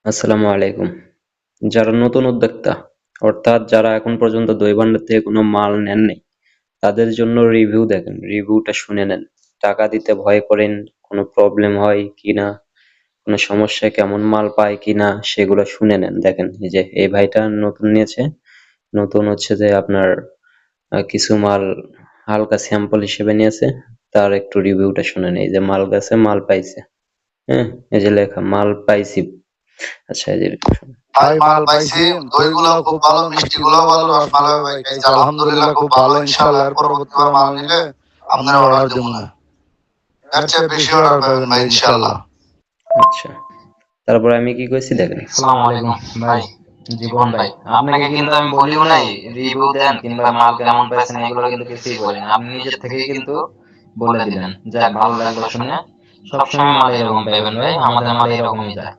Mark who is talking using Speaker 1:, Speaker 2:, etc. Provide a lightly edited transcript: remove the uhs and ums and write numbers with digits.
Speaker 1: আসসালামু আলাইকুম। যারা নতুন উদ্যোক্তা, অর্থাৎ যারা এখন পর্যন্ত দই ভান্ডার থেকে কোনো মাল নেন নাই, তাদের জন্য রিভিউ দেখেন, রিভিউটা শুনে নেন। টাকা দিতে ভয় করেন, কোনো প্রবলেম হয় কিনা, কোনো সমস্যায় কেমন মাল পায় কিনা সেগুলো শুনে নেন। দেখেন এই যে এই ভাইটা নতুন নিয়েছে, নতুন হচ্ছে যে আপনার কিছু মাল হালকা স্যাম্পল হিসেবে নিয়েছে, তার একটু রিভিউটা শুনে নেই যে মাল গেছে, মাল পাইছে। হ্যাঁ, এই যে লেখা মাল পাইছি। আচ্ছা এই যে
Speaker 2: ভাই মাল পাইছি, দইগুলাও খুব ভালো, মিষ্টিগুলাও ভালো, রসমালাই ভাই খাইছি, আলহামদুলিল্লাহ খুব ভালো। ইনশাআল্লাহ এর পরবর্তীবার মাল নিলে আপনার অর্ডার দেবো না, এর চেয়ে বেশি অর্ডার পাবেন ভাই ইনশাআল্লাহ।
Speaker 1: আচ্ছা, তারপরে আমি কি কইছি দেখেন।
Speaker 3: আসসালামু আলাইকুম ভাই, জীবন ভাই, আপনাকে কিন্তু আমি বলিও নাই রিভিউ দেন কিংবা মাল কেমন পাইছেন এগুলো কিন্তু কিছুই বলি না। আপনি নিজের থেকেই কিন্তু বলে দিলেন। যাক, ভালো লাগলো শুনে। সবসময় মাল এরকম পাইবেন ভাই, আমাদের মাল এরকমই যায়।